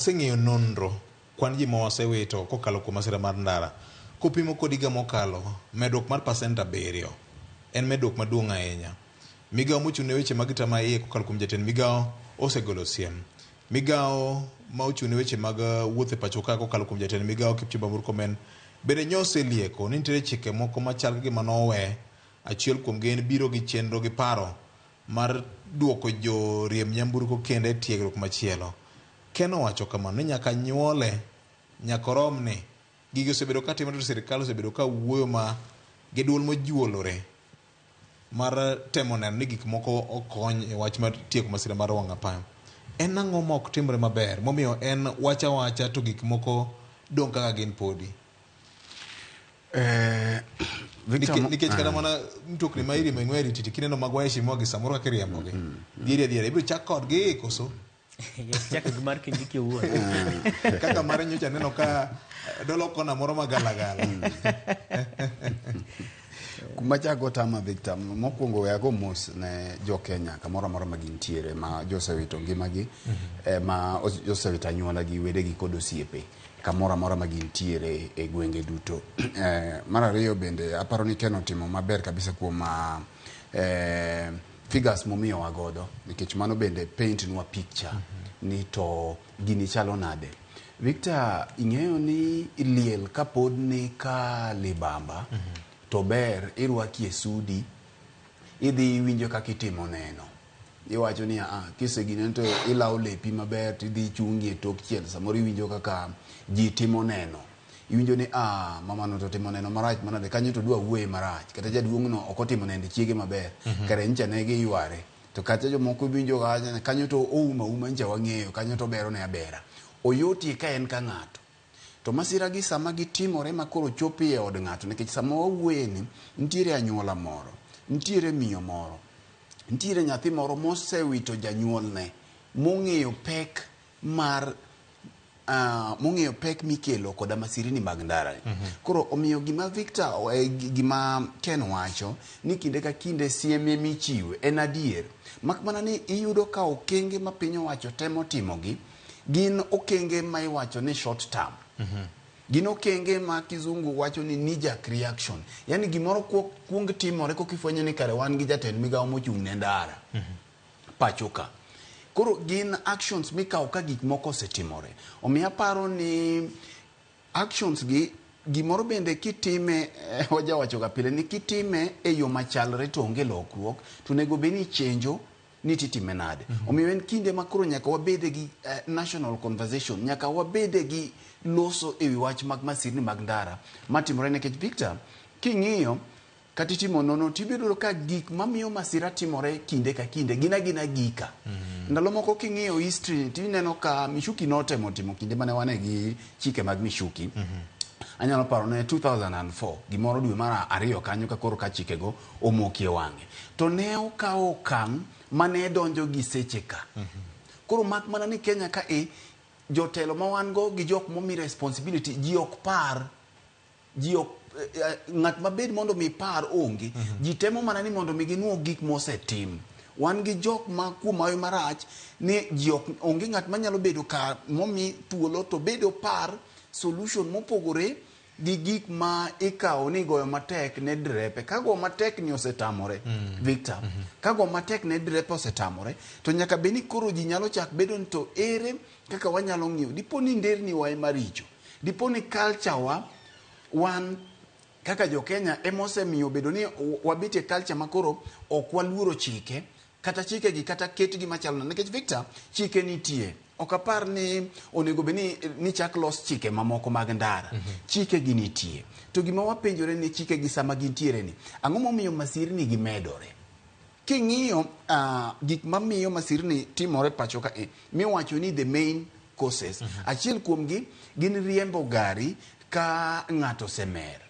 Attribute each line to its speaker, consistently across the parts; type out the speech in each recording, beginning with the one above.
Speaker 1: Sing'eyo nonro kwan ji mawasewito kokalo kuom masira mar ndara kopimo kod higa mokalo medruok mar pasent 7 en medruok maduong' ahinya. Migawo mochung' ne weche mag tama iye kokalo kuom jatend migawo osegolo siem. Migawo ma ochung' ne weche mag wuoth e pacho ka kokalo kuom jatend migawo Kipchumba Murkomen bende nyose lieko ni nitie chike moko machal gi manowe. Achiel kuom gi en biro gi chenro gi paro mar duoko jo riem nyamburko kende tiegruok machielo. Ken owacho kamano ni nyaka nyuole nyaka romne gigi osebedo ka timo to sirikal osebedo ka wuoyo ma gi duol mojuolore mar temo neno ni gik moko okony e wach mar tieko masira mar wang' apaya. En ang'o ma ok timre maber momiyo en wacha to gik moko dong' kaka gin podi. Nikech kata mana mtokni ma iriembo e ng'weri titi kineno magwa heshima gi samoro kaka iriembogi dhiere ibiro chak kodgi koso
Speaker 2: chaka gi mar kindiki owuon
Speaker 1: kaka mar nyocha neno ka dolokona moro magalagala
Speaker 3: kuma chago tama Victor mokwongo weago mos ne jo Kenya kamoro amora ma gintiere ma josewito ngimagi ma josewito anyuola gi wedegi kod osiepe kamoro amora ma gintiere e gwenge duto. Mar ariyo bende aparo ni Ken otimo maber kabisa kuom figures momiyo wagodo nikech mano bende paint nwa picture ni to gini chalo nade. Victor, ing'eyo ni liel kapod ni ka libamba to ber irwaki e sudi idhi winjo kaka itimo neno. Iwacho ni kise gine to ilawo lepi maber tidhi chungi e tok chiel samoro iwinjo kaka ji timo neno. Iwinjo ni mamano to timo neno marach manade kanyo to dwa wuoye marach kata jaduong'no ok otimo nende chiege maber kare ncha ne gi yware to kata jomoko winjo kanyo to ouma ncha wang'eyo kanyo to bero ne abera oyoti ka en ka ng'ato to masira gi sama gitimore makoro chopi e od ng'ato nikech sama wawuoye ni nitiere anyuola moro nitiere miyo moro nitiere nyathi moro mosewito janyuolne mong'eyo pek mar mong'eyo pek mikelo koda masirini mag ndara. Koro omiyo gima Victor gima Ken wacho ni kinde ka kinde sieme michiwo en adier. Mak mana ni iyudo ka okenge ma piny owacho temo timogi gin okenge ma iwacho ni short term. Gin okenge ma kizungu wacho ni knee-jerk reaction. Yani gimoro kuong timore kokifwenyo ni kare wan gi jatend migawo mochung' ne ndara. Pachoka. Koro gin actions mikawo ka gik moko osetimore. Omiyo aparo ni actions gi gimoro bende kitime wajawacho ga pile ni kitime e yo machalre to onge lokruok to nego beni chenjo ni titime nade. Omiyo en kinde makoro nyaka wabede gi national conversation, nyaka wabede gi loso e wi wach mag masirni mag ndara matimore nekech Victor king'iyo kati timo nono tibedo ka gik mamiyo masira timore kinde ka kinde gina gika. Ndalo moko king'iyo history tineno ka Michuki notemo timo kinde mane wane gi chike mag Michuki. Anyalo paro ne 2004 gimoro dwe mar 2 kanyo ka koro ka chikego omokie wang'e to ne okawo okang' mane donjo gi seche ka. Koro mak mana ni Kenya ka jotelo ma wan go gi jok momi responsibility ji ok par ng'at mabed mondo mi par onge ji temo mana ni mondo mi ginuo gik mosetim. Wan gi jok ma kumayo marach ni ji onge ng'at manyalo bedo ka momi thuolo to bedo par solution mopogore gi gik ma ikawo ni goyo matek ne drepe. Kago matek ni osetamore Victor. Kago matek ne drepe osetamore to nyaka beni koro ji nyalo chak bedo ni to ere kaka wanyalo ng'iyo dipo ni nderni wa maricho, dipo ni culture wa wan kaka jo Kenya emosemiyo bedo ni wabetie culture makoro ok waluoro chike kata chike gi kata ketgi machalo nikech Victor chike nitie. Ok apar ni onego beni ni chak los chike mamoko mag ndara. Chike gi nitie. To gima wapenjore ni chike gi sama gintiere ni ang'o momiyo masirni gi medore. King'iyo gik mamiyo masirni timore pacho ka miwacho ni the main causes. Achiel kuom gi gin riembo gari ka ng'ato semer.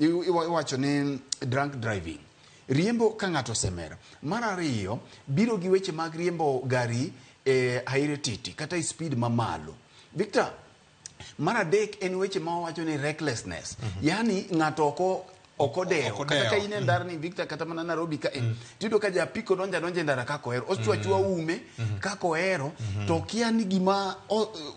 Speaker 3: Iwacho ni drunk driving. Riembo ka ng'ato semer. Mar ariyo biro gi weche mag riembo gari aire titi kata speed mamalo. Victor, mar adek en weche ma wacho ni recklessness. Yani ng'ato okodewo kata ka ine ndara ni Victor kata mana Nairobi ka tido ka japiko donja ndara kako hero ochwa ume kako hero to kia ni gima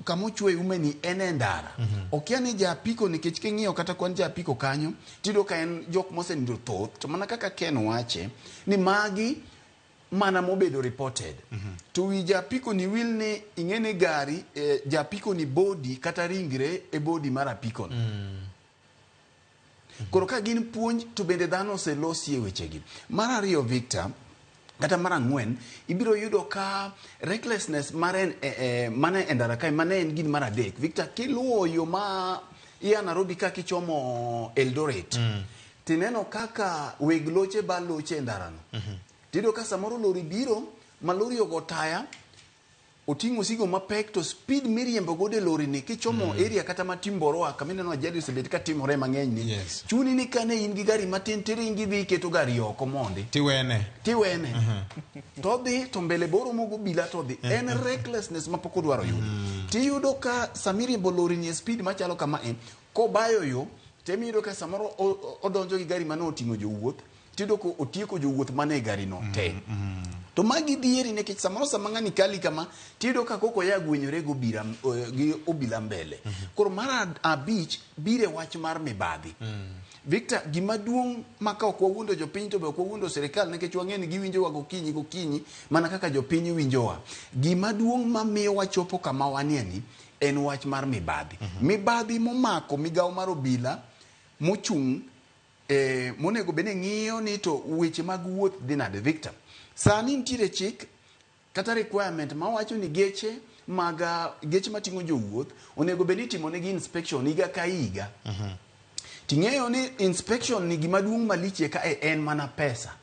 Speaker 3: kamo chwe ume ni ene ndara okia ni japiko nikech king'iyo kata kwan japiko kanyo tido ka en jok mosenindo thoth to mana kaka Ken wache ni magi mana mobedo reported to wi japiko ni wil ni ing'ene gari japiko ni body kata ringre e body mar apiko koro ka gin puonj to bende dhano oselosie wechegi. Mar ariyo Victor kata mar ang'wen ibiro yudo ka recklessness mane e ndara kae mane en gin mar adek Victor kiluwo yo ma iya Nairobi ka kichomo Eldoret tineno kaka weg loche ba loche e ndarano tido ka samoro lori biro ma lori ogo taya oting'o sigo mapek to speed miriembo gode lori ni kichomo area kata matimboroa kamineno ajali osebet ka timore mang'eny ni chuni ni kane in gi gari matin tiringi dhi keto gari oko mondi tiwene to dhi to mbele boro mogo bila to dhi en recklessness mapok odwaro yudo tiyudo ka samiriembo lori ni speed machalo kama kobayo yo temiyudo ka samoro odonjo gi gari mane oting'o jowuoth tido ko otieko jowuoth mane gari no te to magi dieri nekech samoro sama ng'ani kali kama tido ka koko ya gwenyore gi obila mbele koro mar abich bire wach mar mibadhi Victor gima duong' maka ok wawuondo jopiny to be ok wawuondo serikal nekech wang'e ni giwinjowa gokinyi mana kaka jopiny winjowa gima duong' mamiyo wachopo kama wanie ni en wach mar mibadhi mibadhi momako migawo mar obila mochung' monego bene ng'iyo ni to weche mag wuoth dhi nade Victor sani nitiere chik kata requirement ma wacho ni geche mating'o jowuoth onego beni timo negi inspection higa ka higa ting'eyo ni inspection ni gima duong' maliche ka en mana pesa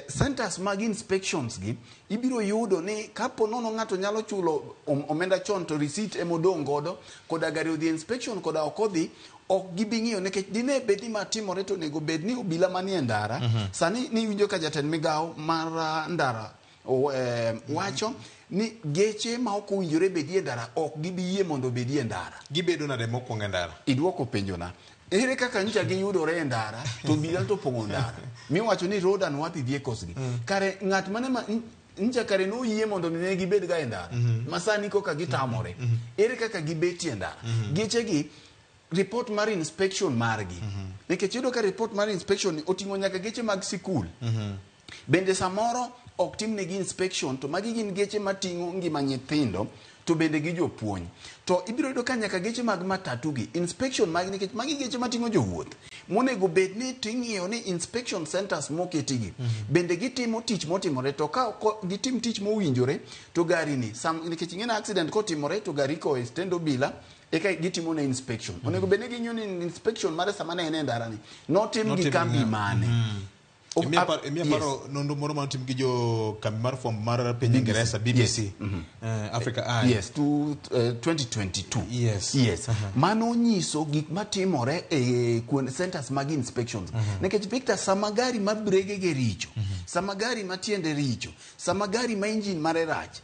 Speaker 3: centers mag inspections gi ibiro yudo ni kapo nono ng'ato nyalo chulo omenda chon to receipt emodong' godo koda gari odhi inspection koda okodhi ok gibing'iyo nekech dine bedi matimore to nego bed ni obila manie ndara sani ni winjo ka jatend migawo mar ndara wacho ni geche ma ok owinjore bedie ndara ok gibiyie mondo bedie ndara
Speaker 1: gibedo nade mokwongo ndara
Speaker 3: idwoko penjona ere kaka ncha giyudore e ndara to obila to pong'o ndara miwacho ni road and worthy vehicles gi kare ng'at mane ncha kare no yie mondo ne gibed ga e ndara masani koka gitamore ere kaka gibetie ndara geche gi report mar inspection margi nekech yudo ka report mar inspection oting'o nyaka geche mag sikul bende samoro ok timnegi inspection to magi gin geche mating'o ngima nyithindo to bende gi jopuonj to ibiro yudo ka nyaka geche mag matatu gi inspection mag nikech magi geche mating'o jowuoth monego bed ni ting'iyo ni inspection centers moketigi bende gitimo tich motimore to ka gitim tich mowinjore to gari ni nikech ing'e na accident kotimore to gari ko e stand obila eka gitimo na inspection onego bed ni ginyo ni inspection mare sama ne ndara ni notim gi kambi mane
Speaker 1: Emi paro nondo moro ma tim gi jo kambi mar fom mar piny Ingresa BBC Africa Eye
Speaker 3: yes to 2022 yes mano nyiso gik matimore e centers mag inspections nekech Victor sama gari ma brege ge richo sama gari matiende richo sama gari ma engine mare rach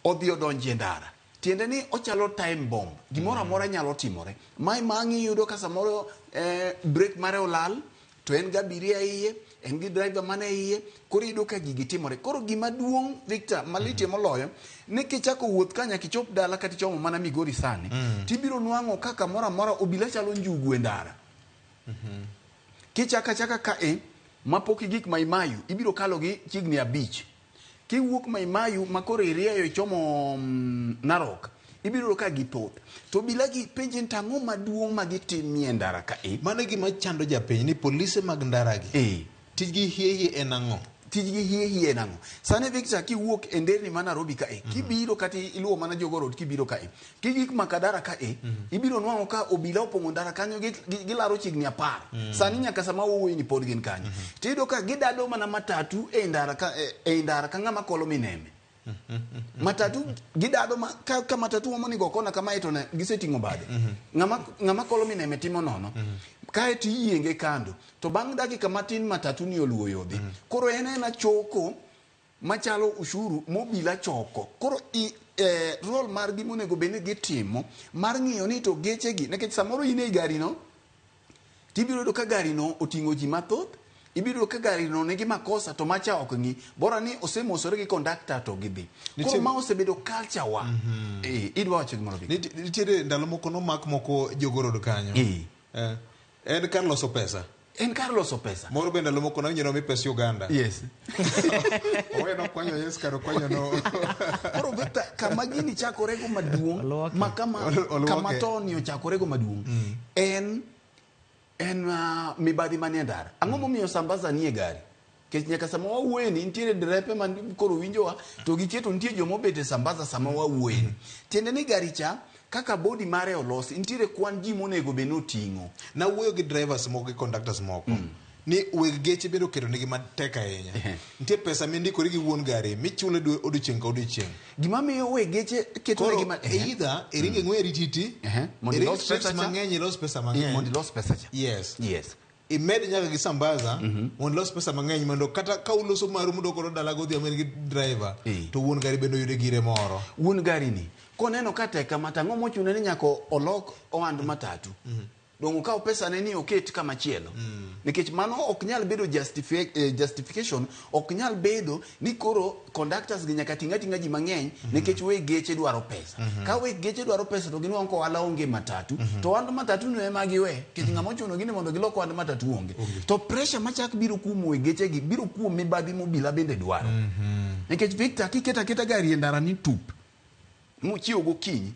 Speaker 3: odhi odonje ndara tiende ni ochalo time bomb gimoro amora nyalo timore mai mangi yudo ka samoro brake mare olal to en gabiria iye en gi driver mane iye koro yudo ka gigi timore koro gima duong' Victor malitie moloyo ne kichako wuoth kanya kichop dala kata chomo mana Migori sani tibiro nwang'o kaka mora mora obila chalo njugu e ndara kichaka ka mapok gik maimayu ibiro kalo gi chigni abich kiwuok maimayu makoro irieyo chomo Narok ibiro ka githoth to bila gi penjin tang'o maduong' magitimie ndara ka
Speaker 1: mano gima chando japiny ni polise mag ndara gi tijgi hie en ang'o
Speaker 3: sani Victor kiwuok e nderni ma Nairobi ka kibiro kata iluwo mana Jogo Road kibiro ka kigik makadara ka ibiro nwang'o ka obila opong'o ndara kanyo gilaro chigni 10 sani nyaka sama wuoyi ni pod gin kanyo tido ka gidado mana matatu e ndara ka ng'ama kolo mineme matatu gidado ka matatu wamonigo kona kama ito na giseting'o bade ng'ama kolo mineme timo nono kae to iyienge kando to bang' dakika matin matatu ni oluwo yodhi koro en choko machalo ushuru mobila choko koro role margi monego bende gitimo mar ng'iyo ni to geche gi nekech samoro in e gari no tibiro yudo ka gari no oting'o ji mathoth, ibiro yudo ka gari no nigi makosa to macha ok ng'i, bora ni osemosore gi conductor to gidhi. Koro ma osebedo culture wa. Idwa wacho gimoro bi.
Speaker 1: Nitiere ndalo moko nomak moko jogorod kanyo. En kar loso pesa.
Speaker 3: En kar loso pesa.
Speaker 1: Moro bende ndalo moko nanyero mi pesa Uganda.
Speaker 3: Yes.
Speaker 1: Ogweno konyo yes karo konyo no.
Speaker 3: Koro Victor, kama gini chakorego maduong', ma kama toni ochakorego maduong'. En mibadhi manie ndara. Ang'o momiyo sambaza nie gari? Kech nyaka sama wawuoyeni nitiere drepe man koro winjowa to giketo nitie joma obet e sambaza sama wawuoyeni. Tiende ni gari cha kaka body mare olosi nitiere kwan ji monego bed noting'o.
Speaker 1: Na wuoyo gi drivers moko gi conductors moko. Ni weg geche bedo keto nigi matek ahinya. Nitie pesa mindikori gi wuon gari michule odiochieng' ka odiochieng'.
Speaker 3: Gima miyo weg geche keto nigi
Speaker 1: either iringe ng'we rititi, iringe trips mang'eny ilos pesa mang'eny.
Speaker 3: Mondo ilos pesa cha.
Speaker 1: Yes.
Speaker 3: Yes.
Speaker 1: Imed nyaka gi sambaza mondo los pesa mang'eny mondo kata ka uloso maru mudo koro dala godhi amen gi driver to wuon gari bendo yude gire moro.
Speaker 3: Wuon gari ni koneno ka tek kama tang'o mochuno ni nyaka olok ohand matatu. Dongo ka pesa ne ni oket kama chielo. Nikech mano ok nyal bedo justification, ok nyal bedo ni koro conductors gi nyaka tinga ji mang'eny nikech weg geche dwaro pesa. Ka weg geche dwaro pesa to ginwang' ko wala onge matatu, to ohand matatu no ema giwe. Kech ng'ama ochuno gini mondo gilok ohand matatu onge. To pressure machak biro kuom weg geche gi biro kuom mibadhi mobila bende dwaro. Nikech Victor kiketa gari e ndara ni tup. Muchiewo gokinyi.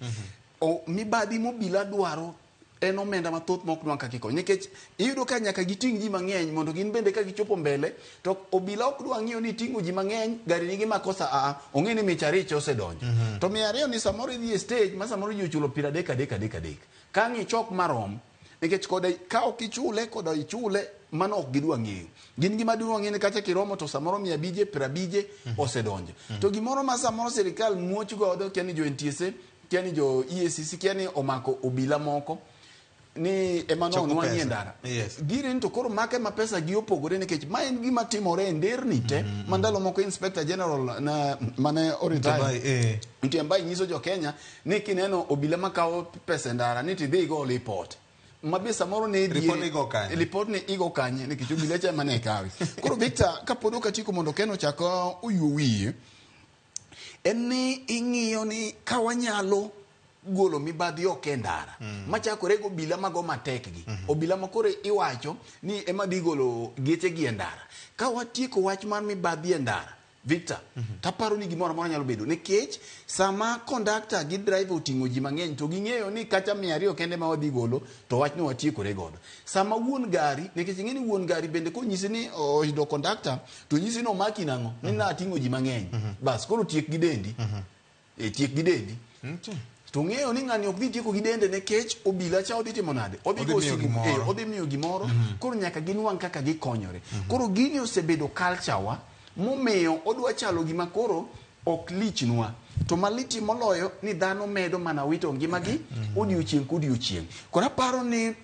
Speaker 3: Mibadhi mobila dwaro en omenda mathoth mok nwang' kaka ikony. Nikech iyudo ka nyaka giting' ji mang'eny mondo gin bende ka gichopo mbele to obila ok dwa ng'iyo ni ting'o ji mang'eny gari nigi makosa ong'e ni micha richo osedonjo. To miya ariyo ni samoro idhi e stage ma samoro ji ochulo 30 ka ng'i chok marom nikech koda ka ok ichule koda ichule mano ok gidwa ng'eyo. Gin gima dwa ng'eyo ni kata kiromo to samoro 550 osedonjo. To gimoro ma samoro sirikal muoch godo kiani jo NTSA kiani jo EACC kiani omako obila moko ni emano onwang'ie ndara. Giri to koro make ma pesa gi opogore nikech ma en gima timore e nderni te mandalo moko Inspector General na mane oritaya Ntiambai nyiso jo Kenya ni kineno obila makawo pesa ndara ni tidhi go report. Mabe samoro ne report ne igo kanye nikech obila cha mane kawi. Koro Victor kapodo katiko mondo Keno chako uyuo wiye en ni ing'iyo ni kawanyalo golo mibadhi ok e ndara machakore go obila mago matek gi obila makore iwacho ni ema dhi golo geche gi e ndara. Ka watieko wach mar mibadhi e ndara Victor taparo ni gimoro amora nyalo bedo nikech sama conductor gi driver oting'o ji mang'eny to ging'eyo ni kata 200 kende ma wadhi golo to wachno watiekore godo. Sama wuon gari nikech ing'eni wuon gari bende konyisi ni oyudo conductor to nyisi no maki nang'o ni na ating'o ji mang'eny bas koro tiek gi dendi tiek gi dendi to ng'eyo ni ng'ani ok dhi tieko gi dende nikech obila cha odhi timo nade odhi miyo gimoro koro nyaka ginwang' kaka gikonyore. Koro gini osebedo culture wa momiyo odwa chalo gima koro ok lichnwa to maliti moloyo ni dhano medo mana wito ngimagi odiochieng' kodiochieng'. Koro aparo ni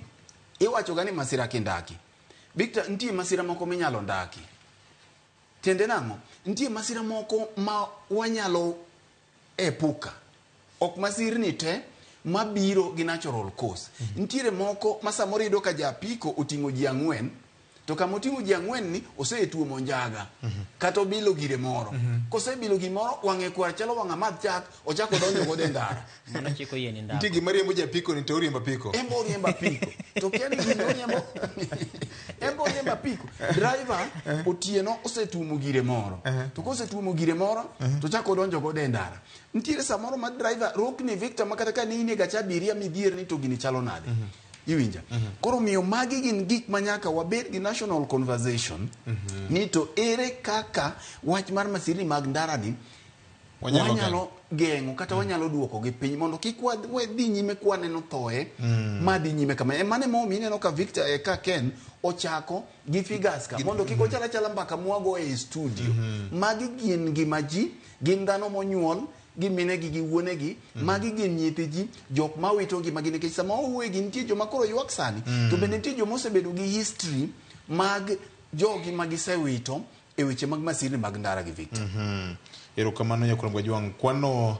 Speaker 3: iwacho gani masira kindaki Victor nitie masira moko minyalo ndaki tiende nang'o nitie masira moko ma wanyalo epuka ok masirni te mabiro gi natural cause. Ntiere moko ma samoro iyudo ka japiko oting'o ji 4 to kama oting'o ji 4 ni osetuomo njaga kata obilo gire moro kosebilo gimoro wang'e kwar chalo wang'a madh chak ochako donjo godo e ndara
Speaker 2: mana chiko yeni ndara
Speaker 1: nti gima riembo japiko ni to oriemba piko
Speaker 3: riemba piko to kiani gino riemba piko driver otieno osetuomo gire moro to kosetuomo gire moro to chako donjo godo e ndara. Ntiere samoro ma driver rokni Victor makata ka ni ne gacha abiria midhier ni to gini chalo nade iwinja. Koro miyo magi gin gik manyaka wabed gi national conversation ni to ere kaka wach mar masirni mag ndara ni wanyalo geng'o kata wanyalo duoko gi piny mondo kik wadhi nyime kwaneno thoe madhi nyime kama mane momi ineno ka Victor ka Ken ochako gi figures ka mondo kik ochala mbaka mwago e studio magi gin ngima ji gin dhano monyuol gi minegi gi wuonegi magi gin nyithi ji jok ma wito ngimagi nikech sama owuogi nitie joma koro ywak sani to bende nitie joma osebedo gi history mag jogi magisewito e weche mag masirni mag ndara gi Victor.
Speaker 1: Erokamano nyakurom Gajwang' kwano